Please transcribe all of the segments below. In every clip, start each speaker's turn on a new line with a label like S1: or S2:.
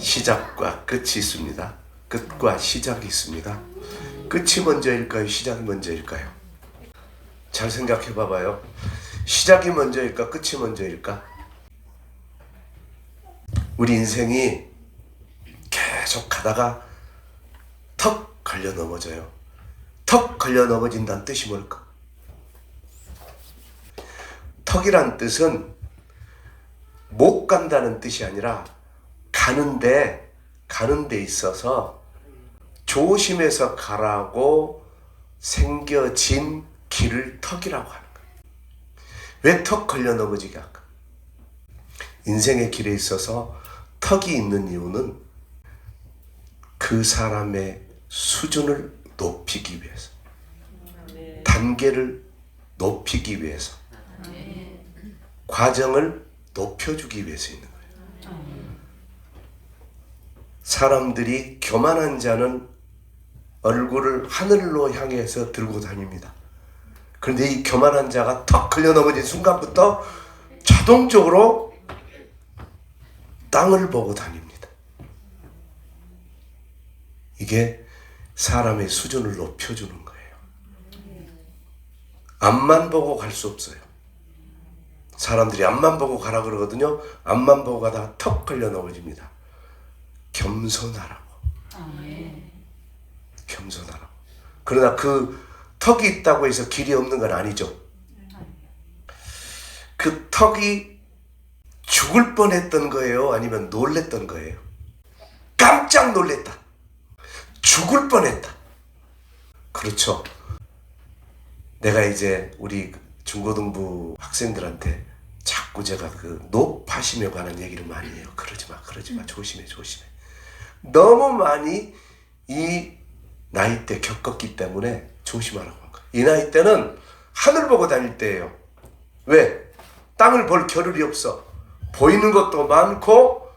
S1: 시작과 끝이 있습니다. 끝과 시작이 있습니다. 끝이 먼저일까요? 시작이 먼저일까요? 잘 생각해 봐봐요. 시작이 먼저일까? 끝이 먼저일까? 우리 인생이 계속 가다가 턱 걸려 넘어져요. 턱 걸려 넘어진다는 뜻이 뭘까? 턱이란 뜻은 못 간다는 뜻이 아니라 가는 데 있어서 조심해서 가라고 생겨진 길을 턱이라고 하는 거예요. 왜 턱 걸려 넘어지게 할까? 인생의 길에 있어서 턱이 있는 이유는 그 사람의 수준을 높이기 위해서, 단계를 높이기 위해서, 과정을 높여주기 위해서 있는 거예요. 사람들이 교만한 자는 얼굴을 하늘로 향해서 들고 다닙니다. 그런데 이 교만한 자가 턱 걸려 넘어진 순간부터 자동적으로 땅을 보고 다닙니다. 이게 사람의 수준을 높여주는 거예요. 앞만 보고 갈 수 없어요. 사람들이 앞만 보고 가라 그러거든요. 앞만 보고 가다가 턱 걸려 넘어집니다. 겸손하라고. 겸손하라고. 그러나 그 턱이 있다고 해서 길이 없는 건 아니죠. 그 턱이 죽을 뻔했던 거예요? 아니면 놀랬던 거예요? 깜짝 놀랬다. 죽을 뻔했다. 그렇죠. 내가 이제 우리 중고등부 학생들한테 자꾸 제가 그 높아심에 관한 얘기를 많이 해요. 그러지 마. 조심해. 너무 많이 이 나이 때 겪었기 때문에 조심하라고 한 거예요. 이 나이 때는 하늘 보고 다닐 때예요. 왜? 땅을 볼 겨를이 없어. 보이는 것도 많고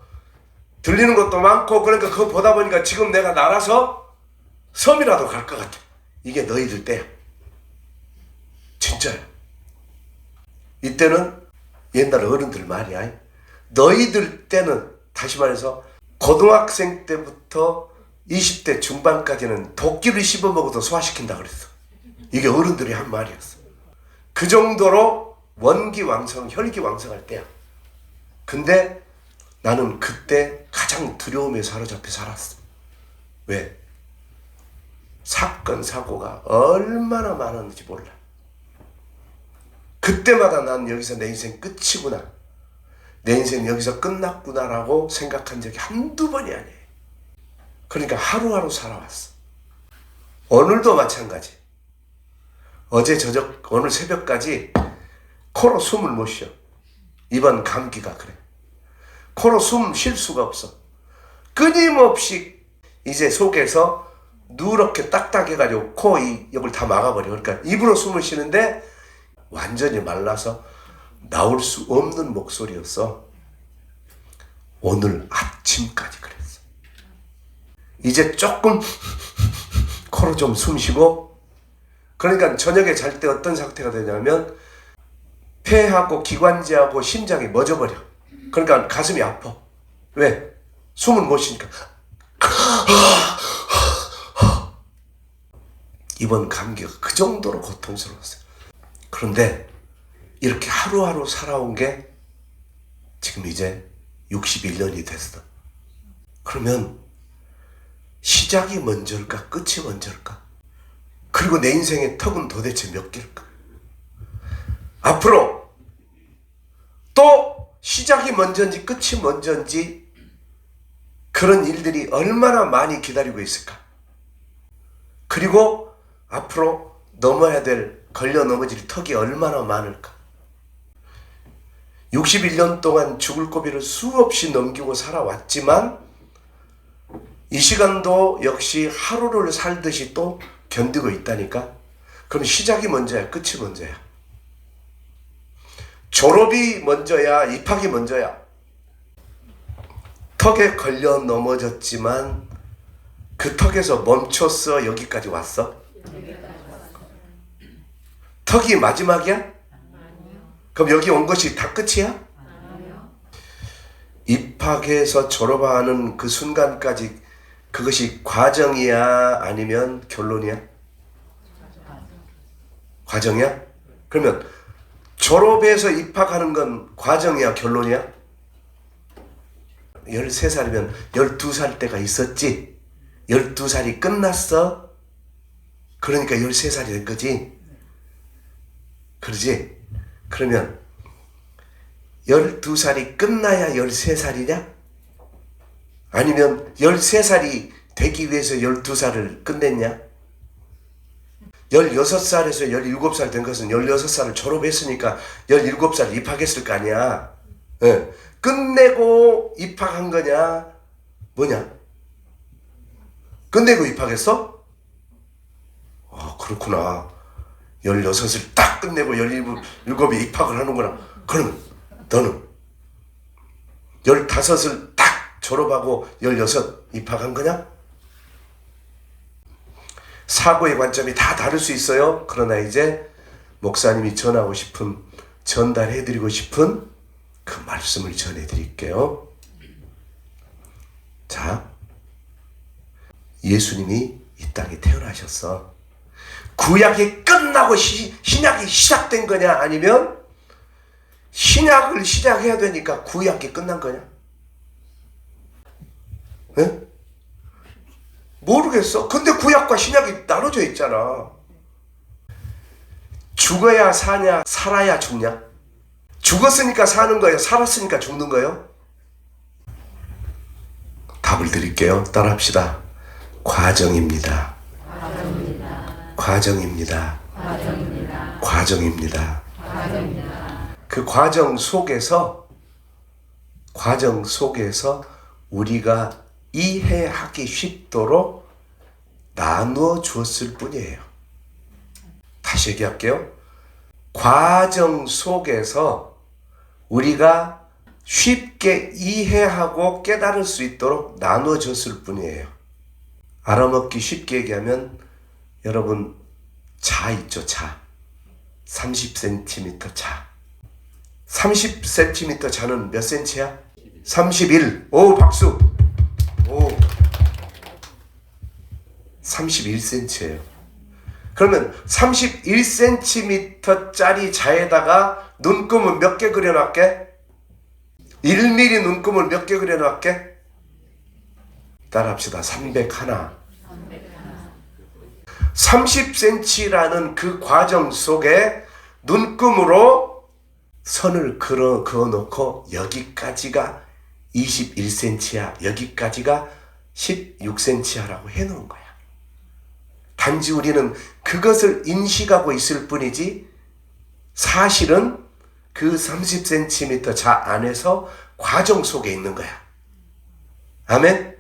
S1: 들리는 것도 많고, 그러니까 그거 보다 보니까 지금 내가 날아서 섬이라도 갈 것 같아. 이게 너희들 때야. 진짜요. 이때는 옛날 어른들 말이야. 너희들 때는, 다시 말해서 고등학생 때부터 20대 중반까지는 도끼를 씹어먹어도 소화시킨다 그랬어. 이게 어른들이 한 말이었어. 그 정도로 원기왕성, 혈기왕성할 때야. 근데 나는 그때 가장 두려움에 사로잡혀 살았어. 왜? 사건, 사고가 얼마나 많았는지 몰라. 그때마다 난 여기서 내 인생 끝이구나, 내 인생 여기서 끝났구나라고 생각한 적이 한두 번이 아니에요. 그러니까 하루하루 살아왔어. 오늘도 마찬가지. 어제 저녁, 오늘 새벽까지 코로 숨을 못 쉬어. 이번 감기가 그래. 코로 숨 쉴 수가 없어. 끊임없이 이제 속에서 누렇게 딱딱해가지고 코 여기를 다 막아버려. 그러니까 입으로 숨을 쉬는데 완전히 말라서 나올 수 없는 목소리였어. 오늘 아침까지 그랬어. 이제 조금 코로 좀 숨 쉬고, 그러니까 저녁에 잘 때 어떤 상태가 되냐면 폐하고 기관지하고 심장이 멎어버려. 그러니까 가슴이 아파. 왜? 숨을 못 쉬니까. 이번 감기가 그 정도로 고통스러웠어요. 그런데 이렇게 하루하루 살아온 게 지금 이제 61년이 됐어. 그러면 시작이 먼저일까? 끝이 먼저일까? 그리고 내 인생의 턱은 도대체 몇 개일까? 앞으로 또 시작이 먼저인지 끝이 먼저인지 그런 일들이 얼마나 많이 기다리고 있을까? 그리고 앞으로 넘어야 될, 걸려 넘어질 턱이 얼마나 많을까? 61년 동안 죽을 고비를 수없이 넘기고 살아왔지만 이 시간도 역시 하루를 살듯이 또 견디고 있다니까? 그럼 시작이 먼저야? 끝이 먼저야? 졸업이 먼저야? 입학이 먼저야? 턱에 걸려 넘어졌지만 그 턱에서 멈췄어? 여기까지 왔어? 턱이 마지막이야? 그럼 여기 온 것이 다 끝이야? 입학해서 졸업하는 그 순간까지 그것이 과정이야? 아니면 결론이야? 과정이야? 그러면 졸업해서 입학하는 건 과정이야? 결론이야? 13살이면 12살 때가 있었지? 12살이 끝났어? 그러니까 13살이 된 거지? 그러지? 그러면 12살이 끝나야 13살이냐? 아니면 13살이 되기 위해서 12살을 끝냈냐? 16살에서 17살 된 것은 16살을 졸업했으니까 17살 입학했을 거 아니야. 예. 끝내고 입학한 거냐? 뭐냐? 끝내고 입학했어? 그렇구나. 16을 딱 끝내고 17에 입학을 하는구나. 그럼 너는 15을 딱 졸업하고 16 입학한 거냐? 사고의 관점이 다 다를 수 있어요. 그러나 이제 목사님이 전달해드리고 싶은 그 말씀을 전해드릴게요. 자, 예수님이 이 땅에 태어나셨어. 구약이 끝나고 신약이 시작된 거냐? 아니면 신약을 시작해야 되니까 구약이 끝난 거냐? 네? 모르겠어. 근데 구약과 신약이 나눠져 있잖아. 죽어야 사냐? 살아야 죽냐? 죽었으니까 사는 거예요? 살았으니까 죽는 거예요? 답을 드릴게요. 따라합시다. 과정입니다. 과정입니다. 과정입니다. 그 과정 속에서 우리가 이해하기 쉽도록 나누어 주었을 뿐이에요. 다시 얘기할게요. 과정 속에서 우리가 쉽게 이해하고 깨달을 수 있도록 나누어 줬을 뿐이에요. 알아먹기 쉽게 얘기하면 여러분 자 있죠, 자. 30cm 자. 30cm 자는 몇 cm야? 31. 오, 박수. 오. 31cm예요. 그러면 31cm짜리 자에다가 눈금을 몇 개 그려놨게? 1mm 눈금을 몇 개 그려놨게? 따라합시다. 301. 30cm라는 그 과정 속에 눈금으로 선을 그어놓고 여기까지가 21cm야. 여기까지가 16cm야라고 해놓은 거야. 단지 우리는 그것을 인식하고 있을 뿐이지 사실은 그 30cm 자 안에서 과정 속에 있는 거야. 아멘?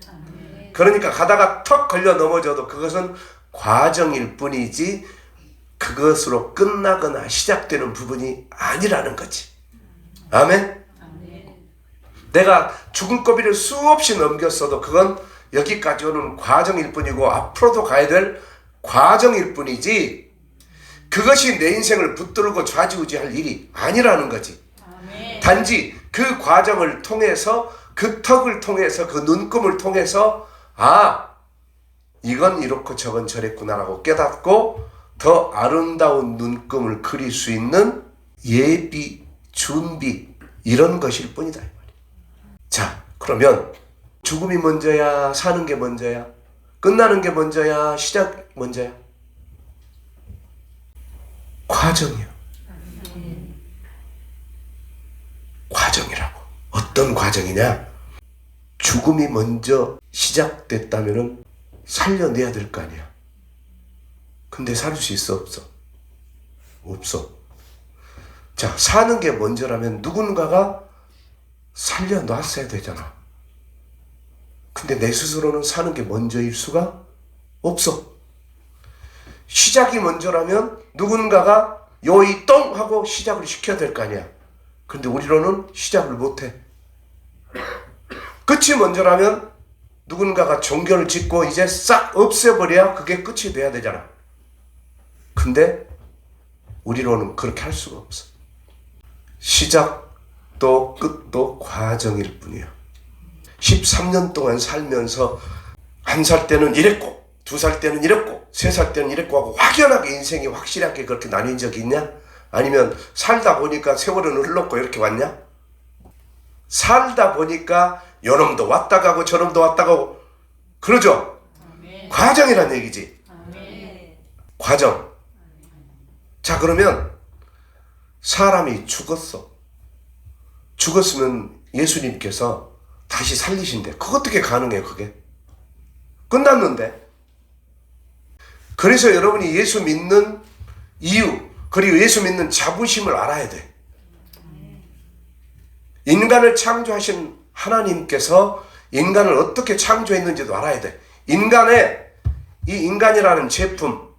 S1: 그러니까 가다가 턱 걸려 넘어져도 그것은 과정일 뿐이지 그것으로 끝나거나 시작되는 부분이 아니라는 거지. 아멘? 내가 죽을 고비를 수없이 넘겼어도 그건 여기까지 오는 과정일 뿐이고 앞으로도 가야 될 과정일 뿐이지 그것이 내 인생을 붙들고 좌지우지할 일이 아니라는 거지. 단지 그 과정을 통해서 그 턱을 통해서 그 눈금을 통해서 이건 이렇고 저건 저랬구나라고 깨닫고 더 아름다운 눈금을 그릴 수 있는 예비, 준비 이런 것일 뿐이다. 자, 그러면 죽음이 먼저야? 사는 게 먼저야? 끝나는 게 먼저야? 시작 먼저야? 과정이야. 과정이라고. 어떤 과정이냐? 죽음이 먼저 시작됐다면은 살려내야 될 거 아니야. 근데 살 수 있어? 없어? 없어. 자, 사는 게 먼저라면 누군가가 살려놨어야 되잖아. 근데 내 스스로는 사는 게 먼저일 수가 없어. 시작이 먼저라면 누군가가 요이 똥 하고 시작을 시켜야 될 거 아니야. 근데 우리로는 시작을 못해. 끝이 먼저라면 누군가가 종교를 짓고 이제 싹 없애버려야 그게 끝이 돼야 되잖아. 근데 우리로는 그렇게 할 수가 없어. 시작도 끝도 과정일 뿐이야. 13년 동안 살면서 1살 때는 이랬고 2살 때는 이랬고 3살 때는 이랬고 하고 확연하게 인생이 확실하게 그렇게 나뉜 적이 있냐? 아니면 살다 보니까 세월은 흘렀고 이렇게 왔냐? 살다 보니까 요놈도 왔다 가고 저놈도 왔다 가고 그러죠? 과정이란 얘기지. 과정. 자, 그러면 사람이 죽었어. 죽었으면 예수님께서 다시 살리신대. 그거 어떻게 가능해요, 그게? 끝났는데. 그래서 여러분이 예수 믿는 이유, 그리고 예수 믿는 자부심을 알아야 돼. 인간을 창조하신 하나님께서 인간을 어떻게 창조했는지도 알아야 돼. 인간의 이 인간이라는 제품,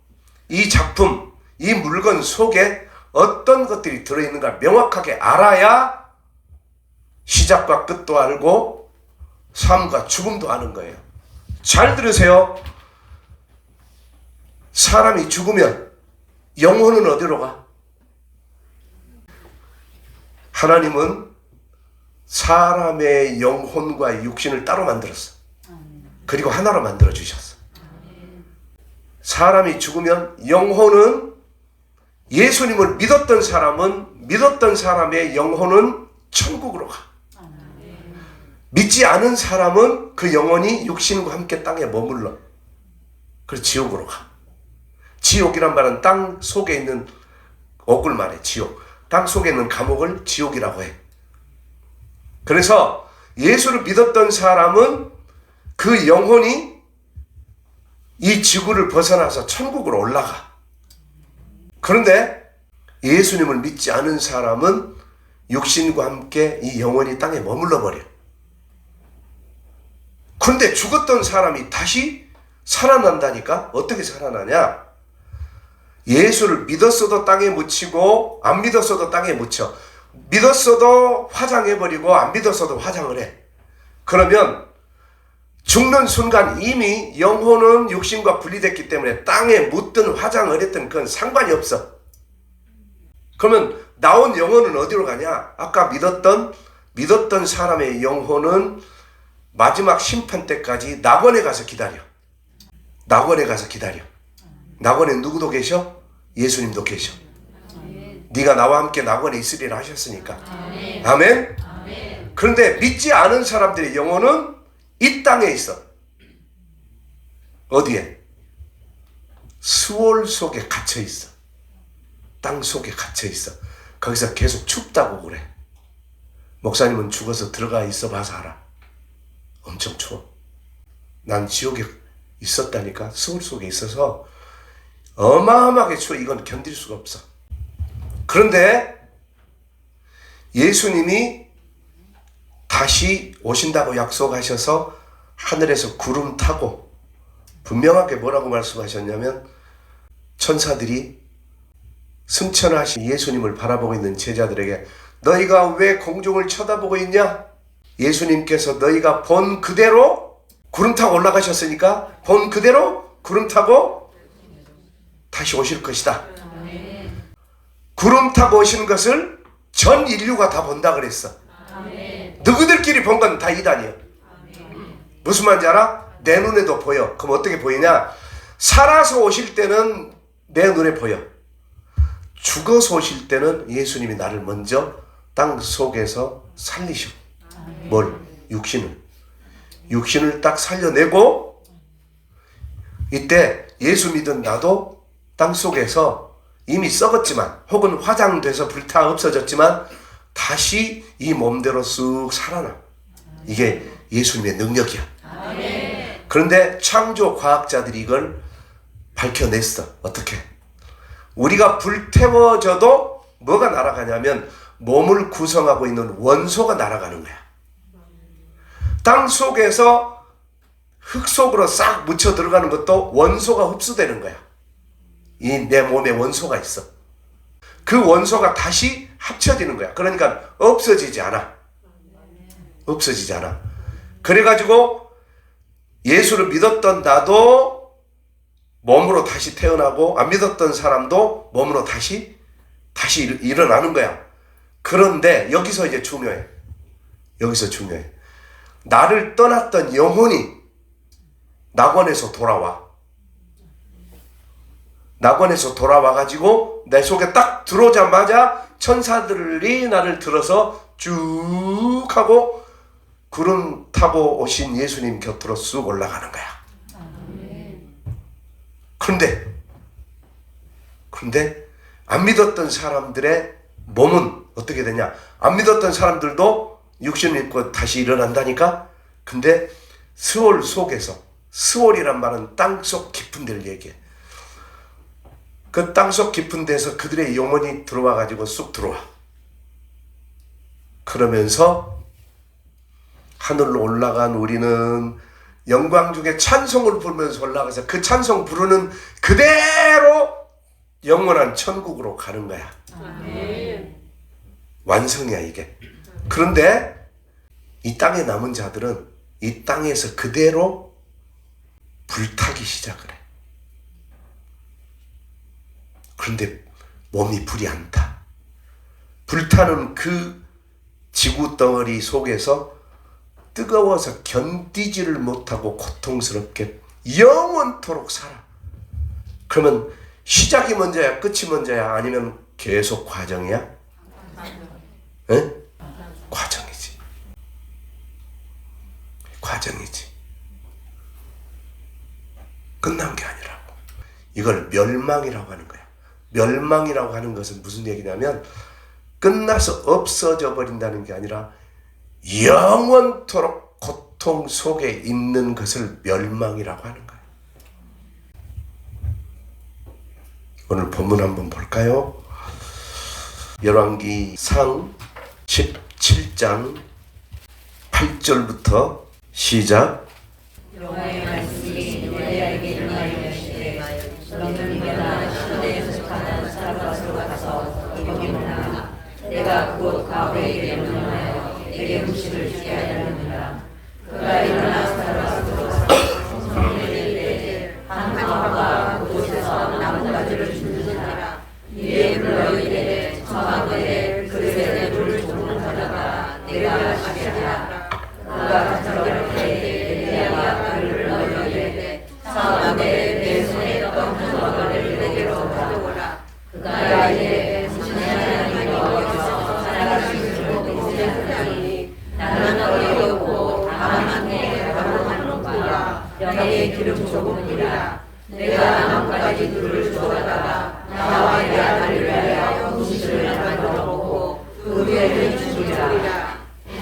S1: 이 작품, 이 물건 속에 어떤 것들이 들어있는가 명확하게 알아야 시작과 끝도 알고 삶과 죽음도 아는 거예요. 잘 들으세요. 사람이 죽으면 영혼은 어디로 가? 하나님은 사람의 영혼과 육신을 따로 만들었어. 그리고 하나로 만들어 주셨어. 사람이 죽으면 영혼은 예수님을 믿었던 사람의 영혼은 천국으로 가. 믿지 않은 사람은 그 영혼이 육신과 함께 땅에 머물러. 그래서 지옥으로 가. 지옥이란 말은 땅 속에 있는 억을 말해. 지옥. 땅 속에 있는 감옥을 지옥이라고 해. 그래서 예수를 믿었던 사람은 그 영혼이 이 지구를 벗어나서 천국으로 올라가. 그런데 예수님을 믿지 않은 사람은 육신과 함께 이 영혼이 땅에 머물러 버려. 그런데 죽었던 사람이 다시 살아난다니까? 어떻게 살아나냐? 예수를 믿었어도 땅에 묻히고 안 믿었어도 땅에 묻혀. 믿었어도 화장해버리고 안 믿었어도 화장을 해. 그러면 죽는 순간 이미 영혼은 육신과 분리됐기 때문에 땅에 묻든 화장을 했든 그건 상관이 없어. 그러면 나온 영혼은 어디로 가냐? 아까 믿었던 사람의 영혼은 마지막 심판 때까지 낙원에 가서 기다려. 낙원에 가서 기다려. 낙원에 누구도 계셔? 예수님도 계셔. 네가 나와 함께 낙원에 있으리라 하셨으니까. 아멘? 그런데 믿지 않은 사람들의 영혼은 이 땅에 있어. 어디에? 수월 속에 갇혀 있어. 땅 속에 갇혀 있어. 거기서 계속 춥다고 그래. 목사님은 죽어서 들어가 있어 봐서 알아. 엄청 추워. 난 지옥에 있었다니까. 수월 속에 있어서 어마어마하게 추워. 이건 견딜 수가 없어. 그런데 예수님이 다시 오신다고 약속하셔서 하늘에서 구름 타고 분명하게 뭐라고 말씀하셨냐면 천사들이 승천하신 예수님을 바라보고 있는 제자들에게 너희가 왜 공중을 쳐다보고 있냐? 예수님께서 너희가 본 그대로 구름 타고 올라가셨으니까 본 그대로 구름 타고 다시 오실 것이다. 구름 타고 오시는 것을 전 인류가 다 본다 그랬어. 너희들끼리 본 건 다 이단이야. 무슨 말인지 알아? 내 눈에도 보여. 그럼 어떻게 보이냐? 살아서 오실 때는 내 눈에 보여. 죽어서 오실 때는 예수님이 나를 먼저 땅 속에서 살리셔. 뭘? 육신을 딱 살려내고 이때 예수 믿은 나도 땅 속에서 이미 썩었지만 혹은 화장돼서 불타 없어졌지만 다시 이 몸대로 쑥 살아나. 이게 예수님의 능력이야. 그런데 창조 과학자들이 이걸 밝혀냈어. 어떻게? 우리가 불태워져도 뭐가 날아가냐면 몸을 구성하고 있는 원소가 날아가는 거야. 땅 속에서 흙 속으로 싹 묻혀 들어가는 것도 원소가 흡수되는 거야. 이 내 몸에 원소가 있어. 그 원소가 다시 합쳐지는 거야. 그러니까 없어지지 않아. 없어지지 않아. 그래가지고 예수를 믿었던 나도 몸으로 다시 태어나고 안 믿었던 사람도 몸으로 다시 일어나는 거야. 그런데 여기서 이제 중요해. 여기서 중요해. 나를 떠났던 영혼이 낙원에서 돌아와. 낙원에서 돌아와가지고 내 속에 딱 들어오자마자 천사들이 나를 들어서 쭉 하고 구름 타고 오신 예수님 곁으로 쑥 올라가는 거야. 그런데 안 믿었던 사람들의 몸은 어떻게 되냐? 안 믿었던 사람들도 육신을 입고 다시 일어난다니까? 근데 스올 속에서, 스올이란 말은 땅속 깊은 데를 얘기해. 그 땅속 깊은 데서 그들의 영혼이 들어와 가지고 쑥 들어와. 그러면서 하늘로 올라간 우리는 영광 중에 찬송을 부르면서 올라가서 그 찬송 부르는 그대로 영원한 천국으로 가는 거야. 아멘. 완성이야 이게. 그런데 이 땅에 남은 자들은 이 땅에서 그대로 불타기 시작을 해. 그런데 몸이 불이 안 타. 불타는 그 지구 덩어리 속에서 뜨거워서 견디지를 못하고 고통스럽게 영원토록 살아. 그러면 시작이 먼저야, 끝이 먼저야, 아니면 계속 과정이야? 응? 과정이지. 과정이지. 끝난 게 아니라고. 이걸 멸망이라고 하는 거야. 멸망이라고 하는 것은 무슨 얘기냐면 끝나서 없어져 버린다는 게 아니라 영원토록 고통 속에 있는 것을 멸망이라고 하는 거예요. 오늘 본문 한번 볼까요? 열왕기상 17장 8절부터 시작.
S2: 여호와의 말씀이 노래에게 임하시되 너는 일어나 시내에서 속하는 사르밧으로 가서 거기 묵으라. 내가 곧 가브에게 명령하여 내게 음식을 주게 하였느니라. 그가 일어나 사르밧으로 가서 성문에 이르되 한 화가 그곳에서 나뭇가지를 주는지라. 이에 불러 이르되 청하건대 그릇에 물을 조금 가져가 내가 마시게 하라. 그가 저렇게 엘리야가 그를 불러 이르되 청하건대 내 손에 있던 한 화가를 내게로 가져오라. 그가 이르되 당신의 하나님 여호와께서 살아계신 줄 보시니 나는 어디 없고 다만 내 바로 하는구나. 영의 기름 조금이라. 내가 나뭇가지 둘을 주워다가 나와 내 아들을 위하여 음식을 만들어 먹고 그 위에는 죽이라.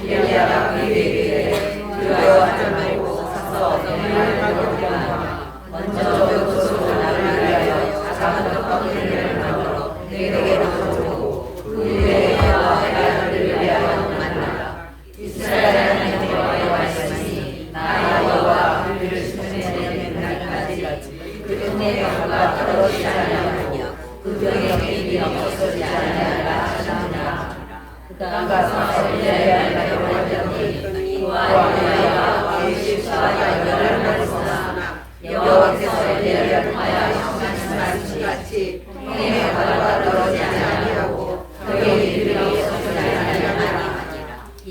S2: 엘리야가 그에게 이르되 두려워하지 말고 가서 너를 만들어라. 먼저 그것으로 나를 위하여 작은 떡덩이를 만들어 내게로 가져오고 그 위에 나와 내 아들을 위하여 만들라. 이스라엘 하나님 여호와의 말씀이 나 여호와 그를 수면에 날까지 그 흉내 병과 떨어지지 아니하며 그 병의 힘이 없어지지 아니하리라 하시니라. 그가 가서 엘리야를 여호와더니 그와 엘리야가 계십시와 연결을 하였으나 여호와께서 엘리야를 통하여 형하신 말씀같이 형의 병과 떨어지지 아니하고 병의 힘이 없어지지 아니하리라. 이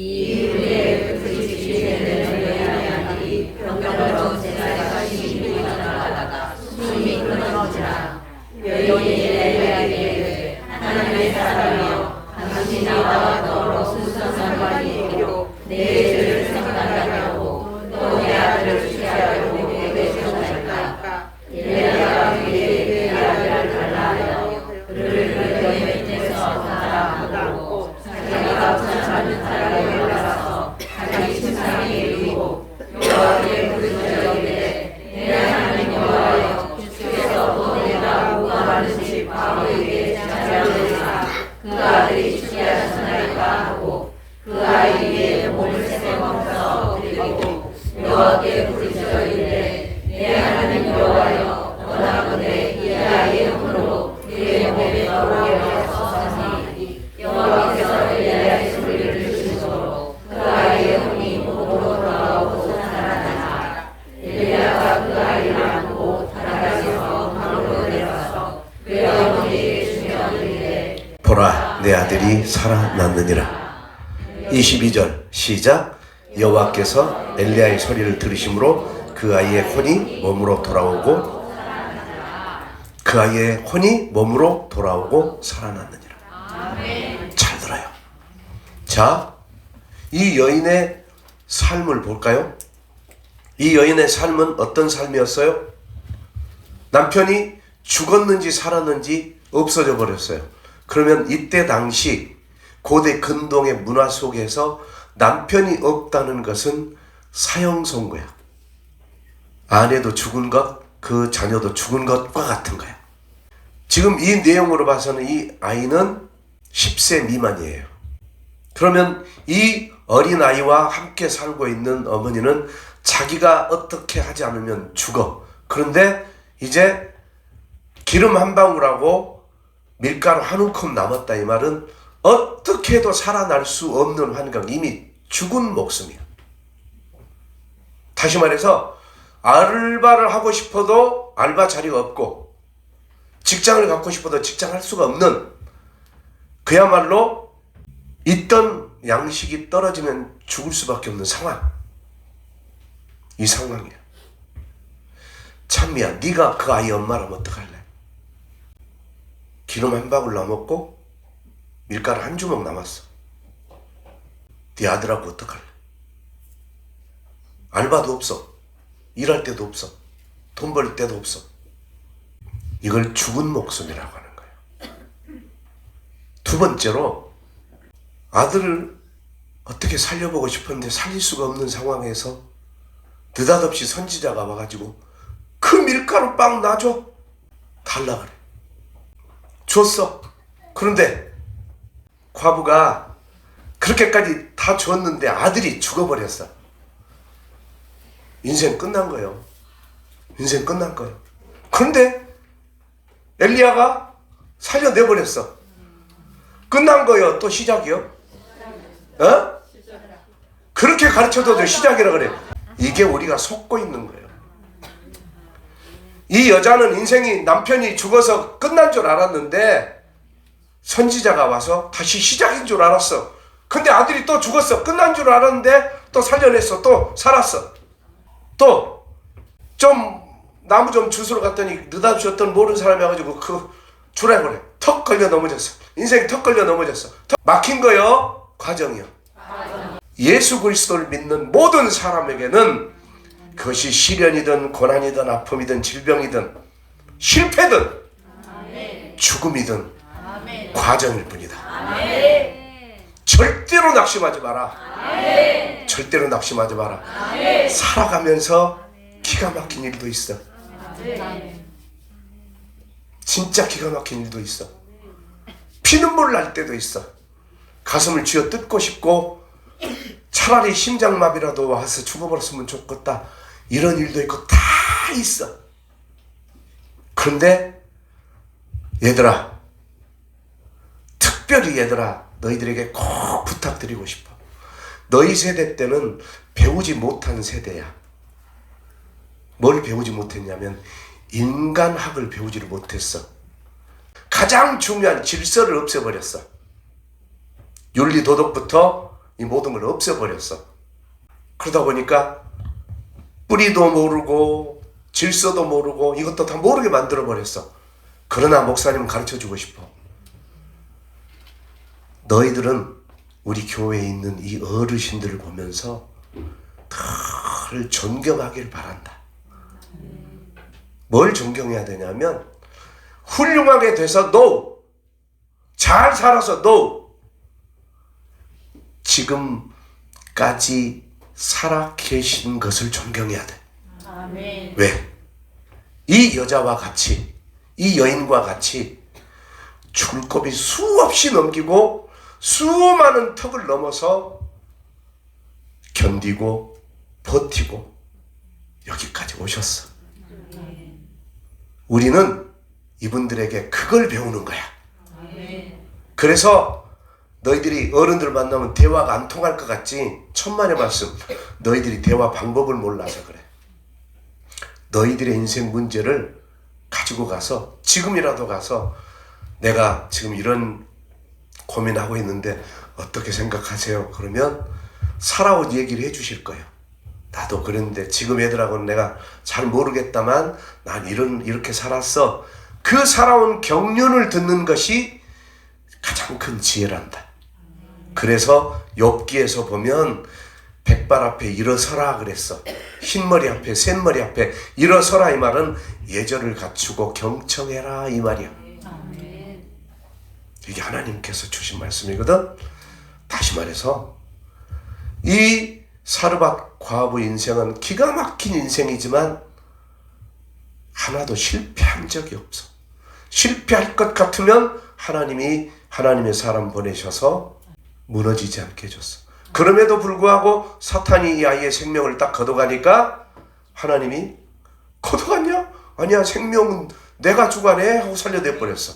S2: 후에 그 집시에는 여호와의 병으로 제사가 심히 일어나다가 숨이 끊어지라. 여인이 엘리야에게 이르되 하나님의 사람이여 당신이 나와 더불어 순수한 상관이 있기로 내 죄를 생각하게 하고 또 내 아들을 죽게 하려고 내게 세우셨다. 엘리야가 그에게 그 아들을 달라 하여 그를 그 여인의 곁에서 달아나고 자기가 부산하는 사람에게 올라가서 자기 침상에 이르고 여호와께 부르짖어 이르되 내 하나님 여호와여 주께서 또 내가 무감하는 집 바로에게 자제하노라. 그 아들이 죽게 하셨나이까 하고 그 아이 위에 몸을 세세 멈춰 드리고 여호와께 부르짖어 이르되 내 하나님 여호와여 원하건대 이 아이의 hum으로 그의 몸에 들어오게 하옵소서니 여호와께서 엘리야의 소리를 들으시므로 그 아이의 hum이 몸으로 돌아오고 살아나니라. 엘리야가 그 아이를 안고 바닥에서 방으로 내려가서 그의 어머니에게 주며 이르되
S1: 보라 내 아들이 살아났느니라. 22절 시작. 여호와께서 엘리야의 소리를 들으심으로 그 아이의 혼이 몸으로 돌아오고 살아났느니라. 잘 들어요. 자, 이 여인의 삶을 볼까요? 이 여인의 삶은 어떤 삶이었어요? 남편이 죽었는지 살았는지 없어져 버렸어요. 그러면 이때 당시 고대 근동의 문화 속에서 남편이 없다는 것은 사형선고야. 아내도 죽은 것, 그 자녀도 죽은 것과 같은 거야. 지금 이 내용으로 봐서는 이 아이는 10세 미만이에요. 그러면 이 어린아이와 함께 살고 있는 어머니는 자기가 어떻게 하지 않으면 죽어. 그런데 이제 기름 한 방울하고 밀가루 한 움큼 남았다, 이 말은 어떻게 해도 살아날 수 없는 환경, 이미 죽은 목숨이야. 다시 말해서 알바를 하고 싶어도 알바 자리가 없고, 직장을 갖고 싶어도 직장할 수가 없는, 그야말로 있던 양식이 떨어지면 죽을 수밖에 없는 상황. 이 상황이야. 찬미야, 네가 그 아이 엄마라면 어떡할래? 기름 한 방울 남았고 밀가루 한 주먹 남았어. 네 아들하고 어떡할래? 알바도 없어. 일할 때도 없어. 돈 벌 때도 없어. 이걸 죽은 목숨이라고 하는 거예요. 두 번째로, 아들을 어떻게 살려보고 싶었는데 살릴 수가 없는 상황에서 느닷없이 선지자가 와가지고 그 밀가루 빵 놔줘. 달라 그래. 줬어. 그런데 과부가 그렇게까지 다 줬는데 아들이 죽어버렸어. 인생 끝난 거예요. 인생 끝난 거예요. 그런데 엘리야가 살려내버렸어. 끝난 거예요? 또 시작이요? 어? 그렇게 가르쳐도 시작이라 그래. 이게 우리가 속고 있는 거예요. 이 여자는 인생이 남편이 죽어서 끝난 줄 알았는데 선지자가 와서 다시 시작인 줄 알았어. 근데 아들이 또 죽었어. 끝난 줄 알았는데 또 살려냈어. 또 살았어. 또 좀 나무 좀 주스러 갔더니 느닷없이 어떤 모르는 사람이 와가지고 그 주라 그래. 턱 걸려 넘어졌어. 인생이 턱 걸려 넘어졌어. 턱 막힌 거요? 과정이요. 예수 그리스도를 믿는 모든 사람에게는 그것이 시련이든 고난이든 아픔이든 질병이든 실패든 죽음이든 과정일 뿐이다. 절대로 낙심하지 마라. 절대로 낙심하지 마라. 살아가면서 기가 막힌 일도 있어. 진짜 기가 막힌 일도 있어. 피눈물 날 때도 있어. 가슴을 쥐어 뜯고 싶고 차라리 심장마비라도 와서 죽어버렸으면 좋겠다. 이런 일도 있고 다 있어. 그런데 얘들아, 특별히 얘들아, 너희들에게 꼭 부탁드리고 싶어. 너희 세대 때는 배우지 못한 세대야. 뭘 배우지 못했냐면 인간학을 배우지를 못했어. 가장 중요한 질서를 없애버렸어. 윤리 도덕부터 이 모든 걸 없애버렸어. 그러다 보니까 뿌리도 모르고 질서도 모르고 이것도 다 모르게 만들어버렸어. 그러나 목사님은 가르쳐주고 싶어. 너희들은 우리 교회에 있는 이 어르신들을 보면서 늘 존경하길 바란다. 뭘 존경해야 되냐면 훌륭하게 돼서 no, 잘 살아서 no, 지금까지 살아 계신 것을 존경해야 돼.
S2: 아멘.
S1: 왜? 이 여자와 같이, 이 여인과 같이 죽을 고비 수없이 넘기고 수많은 턱을 넘어서 견디고 버티고 여기까지 오셨어. 우리는 이분들에게 그걸 배우는 거야. 그래서 너희들이 어른들 만나면 대화가 안 통할 것 같지? 천만의 말씀. 너희들이 대화 방법을 몰라서 그래. 너희들의 인생 문제를 가지고 가서 지금이라도 가서 내가 지금 이런 고민하고 있는데 어떻게 생각하세요? 그러면 살아온 얘기를 해주실 거예요. 나도 그랬는데 지금 애들하고는 내가 잘 모르겠다만 난 이렇게 살았어. 그 살아온 경륜을 듣는 것이 가장 큰 지혜란다. 그래서 욥기에서 보면 백발 앞에 일어서라 그랬어. 흰머리 앞에 샛머리 앞에 일어서라 이 말은 예절을 갖추고 경청해라 이 말이야. 이게 하나님께서 주신 말씀이거든. 다시 말해서 이 사르밧 과부 인생은 기가 막힌 인생이지만 하나도 실패한 적이 없어. 실패할 것 같으면 하나님이 하나님의 사람 보내셔서 무너지지 않게 해줬어. 그럼에도 불구하고 사탄이 이 아이의 생명을 딱 걷어가니까 하나님이 걷어갔냐? 아니야, 생명은 내가 주관해 하고 살려내버렸어.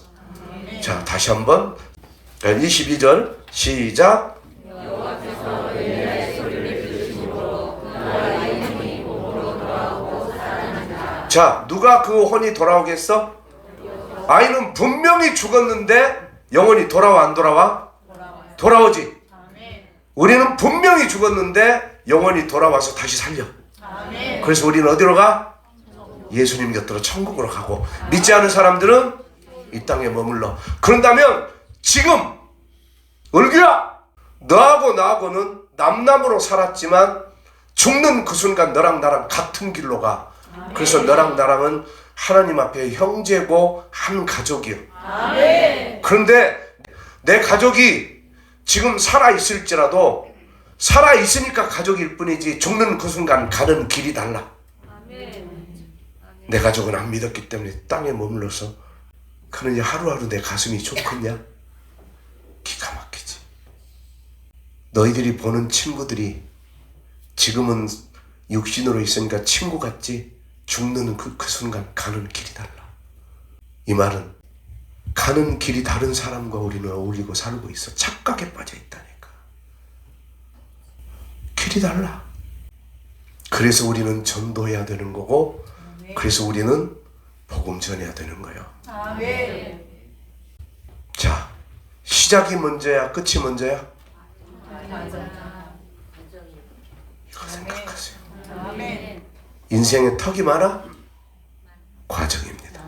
S1: 자, 다시 한번 22절 시작. 자, 누가 그 혼이 돌아오겠어? 아이는 분명히 죽었는데 영혼이 돌아와 안 돌아와? 돌아오지. 우리는 분명히 죽었는데 영혼이 돌아와서 다시 살려. 그래서 우리는 어디로 가? 예수님 곁으로 천국으로 가고, 믿지 않은 사람들은 이 땅에 머물러. 그런다면 지금 을규야, 너하고 나하고는 남남으로 살았지만 죽는 그 순간 너랑 나랑 같은 길로 가. 그래서 너랑 나랑은 하나님 앞에 형제고 한 가족이요. 그런데 내 가족이 지금 살아있을지라도 살아있으니까 가족일 뿐이지 죽는 그 순간 가는 길이 달라. 내 가족은 안 믿었기 때문에 땅에 머물러서 그러니 하루하루 내 가슴이 좋겠냐? 기가 막히지. 너희들이 보는 친구들이 지금은 육신으로 있으니까 친구 같지, 죽는 그 순간 가는 길이 달라. 이 말은 가는 길이 다른 사람과 우리는 어울리고 살고 있어. 착각에 빠져 있다니까. 길이 달라. 그래서 우리는 전도해야 되는 거고, 그래서 우리는 복음 전해야 되는 거예요. 자, 시작이 먼저야, 끝이 먼저야? 이거 생각하세요. 인생에 턱이 많아? 과정입니다.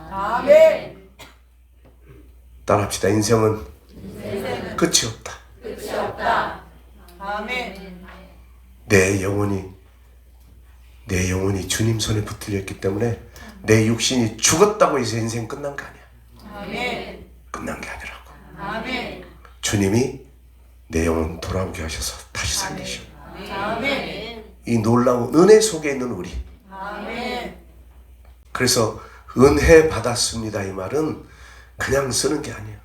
S1: 따라합시다. 인생은 끝이 없다. 내 영혼이 주님 손에 붙들렸기 때문에 내 육신이 죽었다고 해서 인생 끝난 거 아니야. 끝난 게 아니라고. 주님이 내 영혼 돌아오게 하셔서 다시 살리시오. 이 놀라운 은혜 속에 있는 우리. 그래서 은혜 받았습니다 이 말은 그냥 쓰는 게 아니야.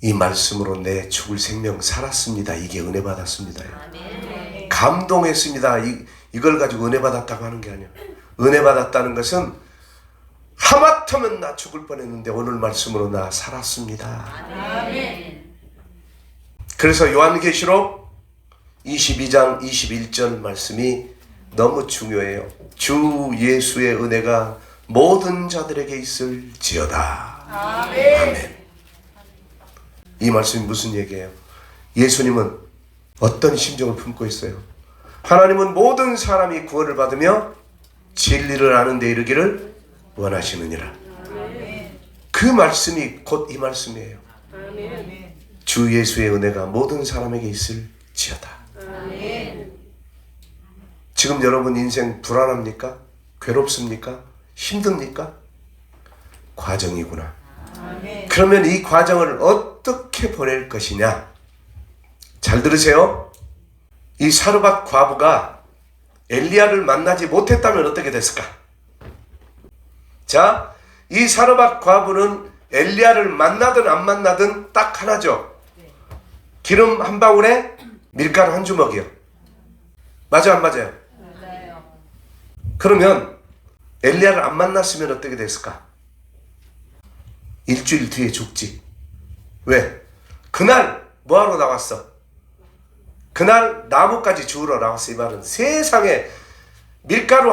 S1: 이 말씀으로 내 죽을 생명 살았습니다. 이게 은혜 받았습니다. 감동했습니다. 이걸 가지고 은혜 받았다고 하는 게 아니야. 은혜 받았다는 것은 하마터면 나 죽을 뻔했는데 오늘 말씀으로 나 살았습니다. 그래서 요한계시록 22장 21절 말씀이 너무 중요해요. 주 예수의 은혜가 모든 자들에게 있을지어다. 아멘. 이 말씀이 무슨 얘기예요? 예수님은 어떤 심정을 품고 있어요? 하나님은 모든 사람이 구원을 받으며 진리를 아는 데 이르기를 원하시느니라. 그 말씀이 곧 이 말씀이에요. 주 예수의 은혜가 모든 사람에게 있을지어다. 지금 여러분 인생 불안합니까? 괴롭습니까? 힘듭니까? 과정이구나. 그러면 이 과정을 어떻게 보낼 것이냐? 잘 들으세요. 이 사르밧 과부가 엘리야를 만나지 못했다면 어떻게 됐을까? 자, 이 사르밧 과부는 엘리야를 만나든 안 만나든 딱 하나죠. 기름 한 방울에 밀가루 한 주먹이요. 맞아 안 맞아요? 그러면 엘리야를 안 만났으면 어떻게 됐을까? 일주일 뒤에 죽지. 왜? 그날 뭐하러 나왔어? 그날 나무까지 주우러 나왔어. 이 말은 세상에 밀가루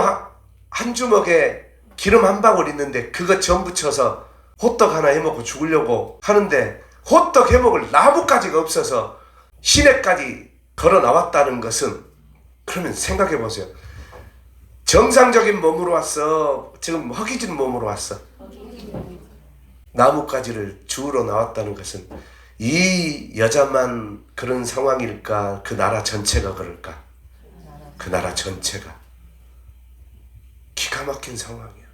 S1: 한 주먹에 기름 한 방울 있는데 그거 전부 쳐서 호떡 하나 해먹고 죽으려고 하는데 호떡 해먹을 나무까지가 없어서 시내까지 걸어 나왔다는 것은, 그러면 생각해 보세요. 정상적인 몸으로 왔어? 지금 허기진 몸으로 왔어? 나뭇가지를 주우러 나왔다는 것은 이 여자만 그런 상황일까? 그 나라 전체가 그럴까? 그 나라 전체가. 기가 막힌 상황이야.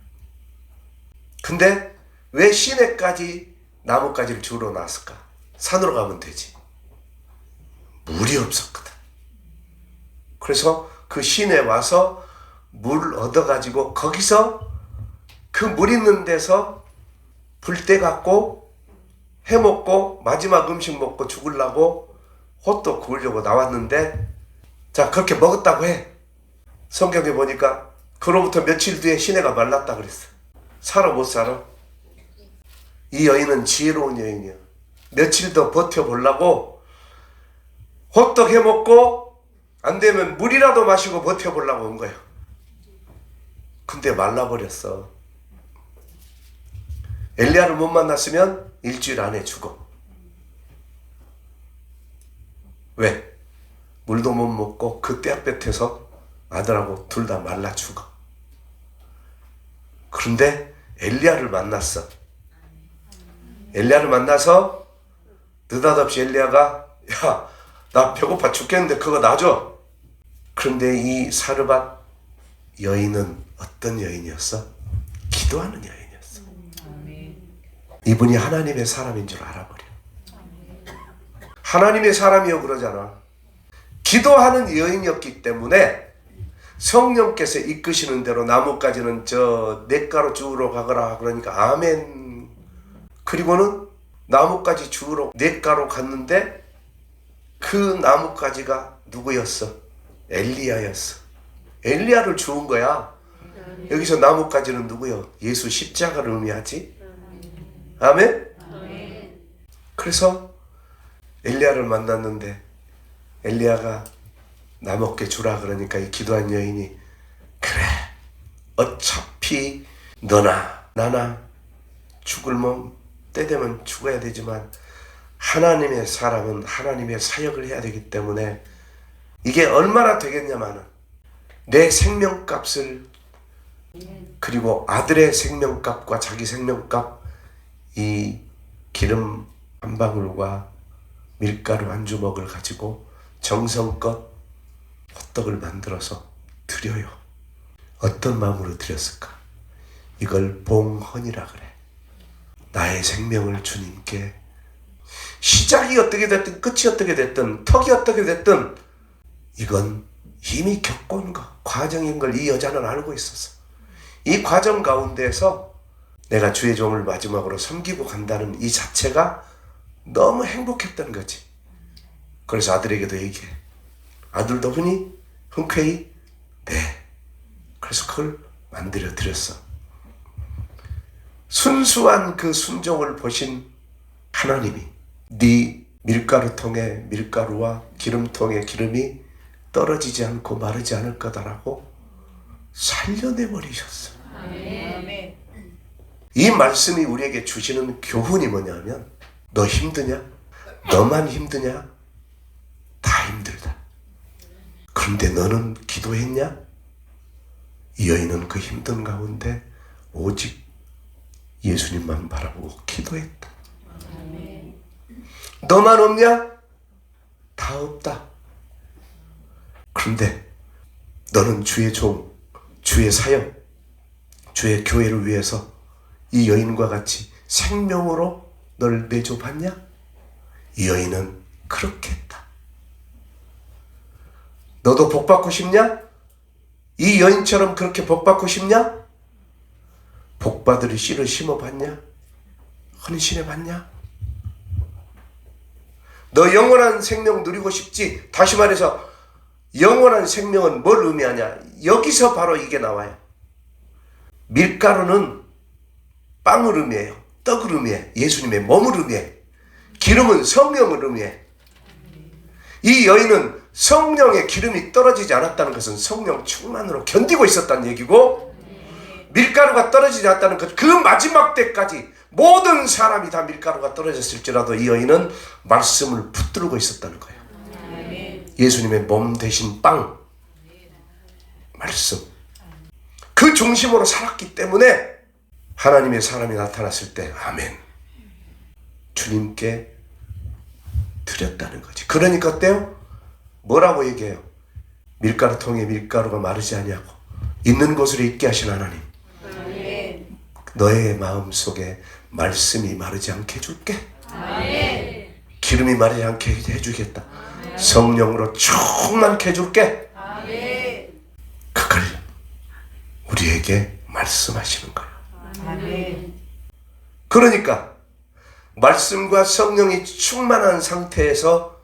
S1: 근데 왜 시내까지 나뭇가지를 주우러 나왔을까? 산으로 가면 되지. 물이 없었거든. 그래서 그 시내에 와서 물 얻어가지고 거기서 그 물 있는 데서 불때 갖고 해먹고 마지막 음식 먹고 죽으려고 호떡 구우려고 나왔는데, 자, 그렇게 먹었다고 해. 성경에 보니까 그로부터 며칠 뒤에 시내가 말랐다 그랬어. 살아 못 살아? 이 여인은 지혜로운 여인이야. 며칠 더 버텨보려고 호떡 해먹고 안 되면 물이라도 마시고 버텨보려고 온 거야. 근데 말라버렸어. 엘리야를 못 만났으면 일주일 안에 죽어. 왜? 물도 못 먹고 그 떼약볕에서 아들하고 둘 다 말라 죽어. 그런데 엘리야를 만났어. 엘리야를 만나서 느닷없이 엘리야가, 야, 나 배고파 죽겠는데 그거 놔줘. 그런데 이 사르밧 여인은 어떤 여인이었어? 기도하는 여인이었어. 이분이 하나님의 사람인 줄 알아버려. 하나님의 사람이요 그러잖아. 기도하는 여인이었기 때문에 성령께서 이끄시는 대로 나뭇가지는 저 냇가로 주우러 가거라 그러니까 아멘. 그리고는 나뭇가지 주우러 냇가로 갔는데 그 나뭇가지가 누구였어? 엘리야였어. 엘리야를 주운 거야. 여기서 나뭇가지는 누구요? 예수 십자가를 의미하지. 아멘? 그래서 엘리야를 만났는데 엘리야가 나 먹게 주라 그러니까 이 기도한 여인이, 그래, 어차피 너나 나나 죽을 몸 때 되면 죽어야 되지만 하나님의 사람은 하나님의 사역을 해야 되기 때문에 이게 얼마나 되겠냐마는 내 생명값을, 그리고 아들의 생명값과 자기 생명값, 이 기름 한 방울과 밀가루 한 주먹을 가지고 정성껏 호떡을 만들어서 드려요. 어떤 마음으로 드렸을까? 이걸 봉헌이라 그래. 나의 생명을 주님께, 시작이 어떻게 됐든 끝이 어떻게 됐든 턱이 어떻게 됐든 이건 이미 겪어온 거, 과정인 걸 이 여자는 알고 있었어. 이 과정 가운데서 내가 주의 종을 마지막으로 섬기고 간다는 이 자체가 너무 행복했던 거지. 그래서 아들에게도 얘기해. 아들도 흔쾌히 네. 그래서 그걸 만들어 드렸어. 순수한 그 순종을 보신 하나님이 네 밀가루통에 밀가루와 기름통에 기름이 떨어지지 않고 마르지 않을 거다라고 살려내버리셨어. 아멘. 이 말씀이 우리에게 주시는 교훈이 뭐냐면, 너 힘드냐? 너만 힘드냐? 다 힘들다. 그런데 너는 기도했냐? 이 여인은 그 힘든 가운데 오직 예수님만 바라보고 기도했다. 너만 없냐? 다 없다. 그런데 너는 주의 종, 주의 사역, 주의 교회를 위해서 이 여인과 같이 생명으로 널 내줘봤냐? 이 여인은 그렇게 했다. 너도 복받고 싶냐? 이 여인처럼 그렇게 복받고 싶냐? 복받을 씨를 심어봤냐? 헌신해봤냐? 너 영원한 생명 누리고 싶지? 다시 말해서 영원한 생명은 뭘 의미하냐? 여기서 바로 이게 나와요. 밀가루는 빵을 의미해요. 떡을 의미해. 예수님의 몸을 의미해. 기름은 성령을 의미해. 이 여인은 성령의 기름이 떨어지지 않았다는 것은 성령 충만으로 견디고 있었다는 얘기고, 밀가루가 떨어지지 않았다는 것, 그 마지막 때까지 모든 사람이 다 밀가루가 떨어졌을지라도 이 여인은 말씀을 붙들고 있었다는 거예요. 예수님의 몸 대신 빵, 말씀. 그 중심으로 살았기 때문에 하나님의 사람이 나타났을 때 아멘, 주님께 드렸다는 거지. 그러니까 어때요? 뭐라고 얘기해요? 밀가루통에 밀가루가 마르지 아니하고 있는 곳으로 있게 하신 하나님, 너의 마음속에 말씀이 마르지 않게 해줄게. 기름이 마르지 않게 해주겠다. 성령으로 충만케 해줄게. 그걸 우리에게 말씀하시는 거예요. 그러니까 말씀과 성령이 충만한 상태에서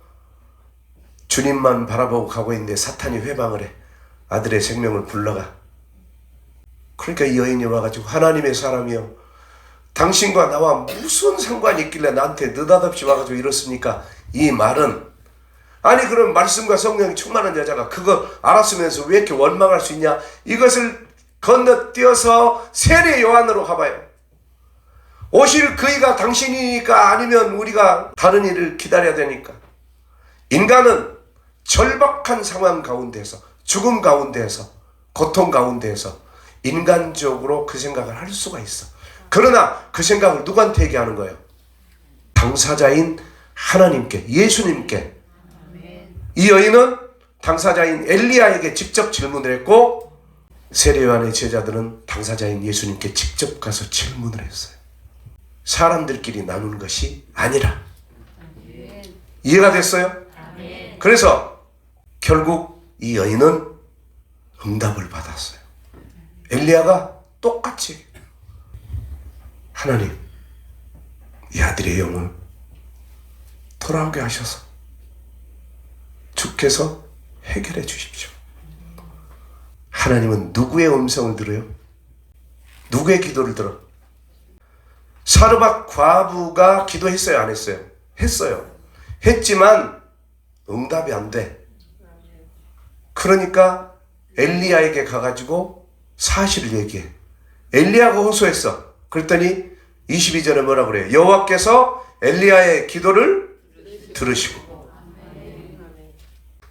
S1: 주님만 바라보고 가고 있는데 사탄이 회방을 해. 아들의 생명을 불러가. 그러니까 이 여인이 와가지고 하나님의 사람이여, 당신과 나와 무슨 상관이 있길래 나한테 느닷없이 와가지고 이렇습니까? 이 말은, 아니 그럼 말씀과 성령이 충만한 여자가 그거 알았으면서 왜 이렇게 원망할 수 있냐? 이것을 건너뛰어서 세례 요한으로 가봐요. 오실 그이가 당신이니까 아니면 우리가 다른 일을 기다려야 되니까. 인간은 절박한 상황 가운데서, 죽음 가운데서, 고통 가운데서 인간적으로 그 생각을 할 수가 있어. 그러나 그 생각을 누구한테 얘기하는 거예요? 당사자인 하나님께, 예수님께. 이 여인은 당사자인 엘리야에게 직접 질문을 했고, 세례요한의 제자들은 당사자인 예수님께 직접 가서 질문을 했어요. 사람들끼리 나눈 것이 아니라. 이해가 됐어요? 그래서 결국 이 여인은 응답을 받았어요. 엘리야가 똑같이, 하나님, 이 아들의 영을 돌아오게 하셔서 주께서 해결해 주십시오. 하나님은 누구의 음성을 들어요? 누구의 기도를 들어? 사르밧 과부가 기도했어요, 안 했어요? 했어요. 했지만 응답이 안 돼. 그러니까 엘리야에게 가가지고 사실을 얘기해. 엘리야가 호소했어. 그랬더니 22절에 뭐라 그래요? 여호와께서 엘리야의 기도를 들으시고.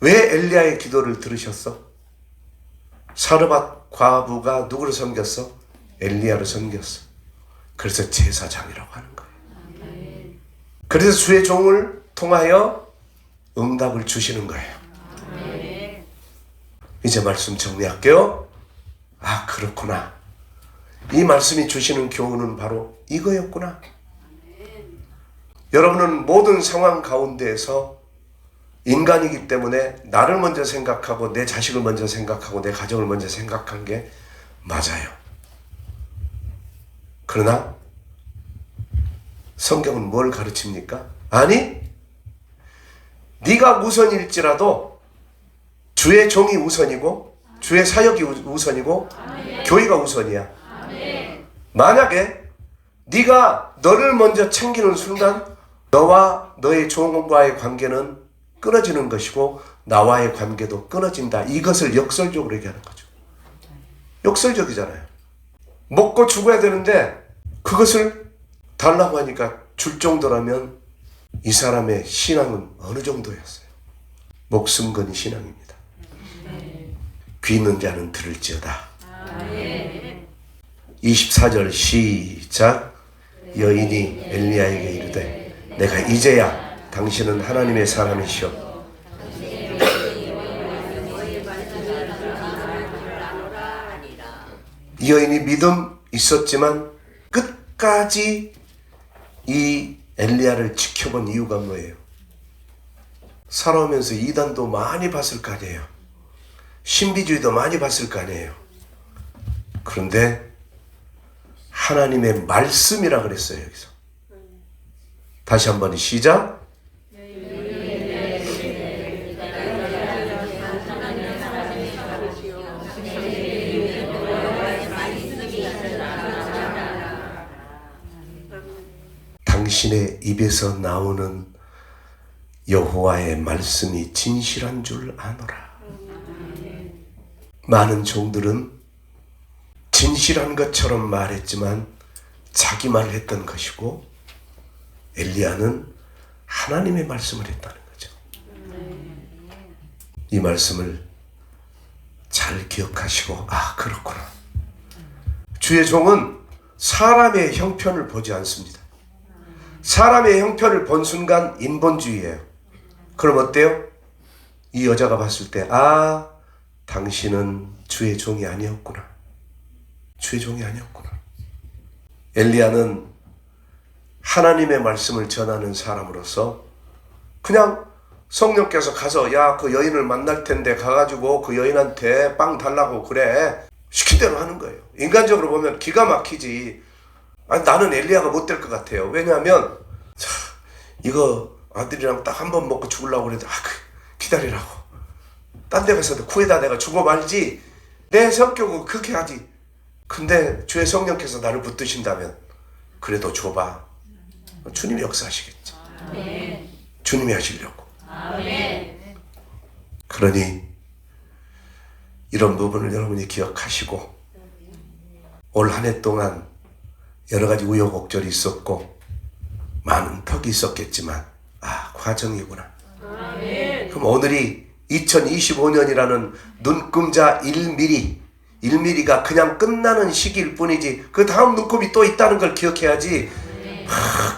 S1: 왜 엘리야의 기도를 들으셨어? 사르밧 과부가 누구를 섬겼어? 엘리야를 섬겼어. 그래서 제사장이라고 하는 거예요. 그래서 주의 종을 통하여 응답을 주시는 거예요. 이제 말씀 정리할게요. 아, 그렇구나. 이 말씀이 주시는 교훈은 바로 이거였구나. 여러분은 모든 상황 가운데에서 인간이기 때문에 나를 먼저 생각하고 내 자식을 먼저 생각하고 내 가정을 먼저 생각한 게 맞아요. 그러나 성경은 뭘 가르칩니까? 아니, 네가 우선일지라도 주의 종이 우선이고 주의 사역이 우선이고 교회가 우선이야. 만약에 네가 너를 먼저 챙기는 순간 너와 너의 종과의 관계는 끊어지는 것이고 나와의 관계도 끊어진다. 이것을 역설적으로 얘기하는 거죠. 역설적이잖아요. 먹고 죽어야 되는데 그것을 달라고 하니까 줄 정도라면 이 사람의 신앙은 어느 정도였어요? 목숨 건 신앙입니다. 귀 있는 자는 들을지어다. 24절 시작. 여인이 엘리야에게 이르되 내가 이제야 당신은 하나님의 사람이시오. 이 여인이 믿음 있었지만 끝까지 이 엘리야를 지켜본 이유가 뭐예요? 살아오면서 이단도 많이 봤을 거 아니에요. 신비주의도 많이 봤을 거 아니에요. 그런데 하나님의 말씀이라 그랬어요. 여기서 다시 한번 시작. 당신의 입에서 나오는 여호와의 말씀이 진실한 줄 아노라. 많은 종들은 진실한 것처럼 말했지만 자기 말을 했던 것이고 엘리야는 하나님의 말씀을 했다는 거죠. 이 말씀을 잘 기억하시고, 아, 그렇구나. 주의 종은 사람의 형편을 보지 않습니다. 사람의 형편을 본 순간 인본주의예요. 그럼 어때요? 이 여자가 봤을 때, 아, 당신은 주의 종이 아니었구나. 주의 종이 아니었구나. 엘리야는 하나님의 말씀을 전하는 사람으로서 그냥 성령께서 가서, 야, 그 여인을 만날 텐데 가가지고 그 여인한테 빵 달라고 그래. 시킨 대로 하는 거예요. 인간적으로 보면 기가 막히지. 아니, 나는 엘리야가 못 될 것 같아요. 왜냐하면 이거 아들이랑 딱 한 번 먹고 죽으려고 그래도, 기다리라고. 딴 데 가서도 구해다 내가 죽어 말지. 내 성격은 그렇게 하지. 근데 주의 성령께서 나를 붙드신다면 그래도 줘봐. 주님이 역사하시겠지.
S2: 아멘.
S1: 주님이 하시려고.
S2: 아멘.
S1: 그러니 이런 부분을 여러분이 기억하시고, 올 한 해 동안 여러 가지 우여곡절이 있었고 많은 턱이 있었겠지만, 아, 과정이구나.
S2: 아멘.
S1: 그럼 오늘이 2025년이라는 눈금자 1mm가 그냥 끝나는 시기일 뿐이지, 그 다음 눈곱이 또 있다는 걸 기억해야지.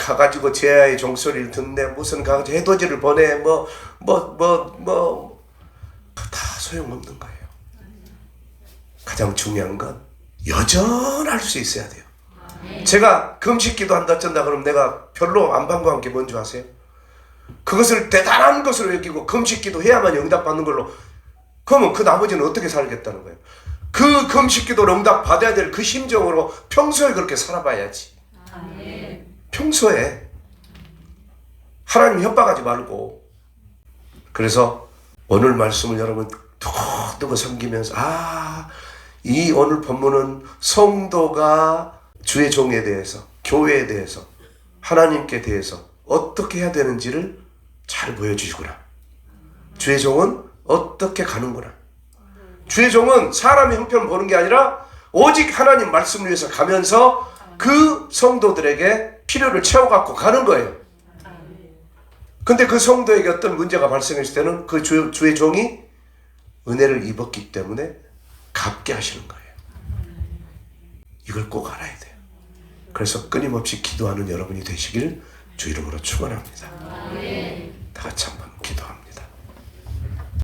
S1: 가가지고 제아의 종소리를 듣네, 무슨 가가지고 해돋이를 보내, 다 소용없는 거예요. 가장 중요한 건 여전할 수 있어야 돼요. 제가 금식기도 한다 쩐다 그러면 내가 별로 안 반가운 게 뭔지 아세요? 그것을 대단한 것으로 여기고 금식기도 해야만 응답받는 걸로, 그러면 그 나머지는 어떻게 살겠다는 거예요? 그 금식기도를 응답받아야 될 그 심정으로 평소에 그렇게 살아봐야지. 평소에 하나님 협박하지 말고. 그래서 오늘 말씀을 여러분 두고두고 섬기면서, 아, 이 오늘 본문은 성도가 주의 종에 대해서, 교회에 대해서, 하나님께 대해서 어떻게 해야 되는지를 잘 보여주시구나. 주의 종은 어떻게 가는구나. 주의 종은 사람의 형편을 보는 게 아니라 오직 하나님 말씀을 위해서 가면서 그 성도들에게 필요를 채워갖고 가는 거예요. 근데 그 성도에게 어떤 문제가 발생했을 때는 그 주의 종이 은혜를 입었기 때문에 갚게 하시는 거예요. 이걸 꼭 알아야 돼요. 그래서 끊임없이 기도하는 여러분이 되시길 주 이름으로 축원합니다. 다 같이 한번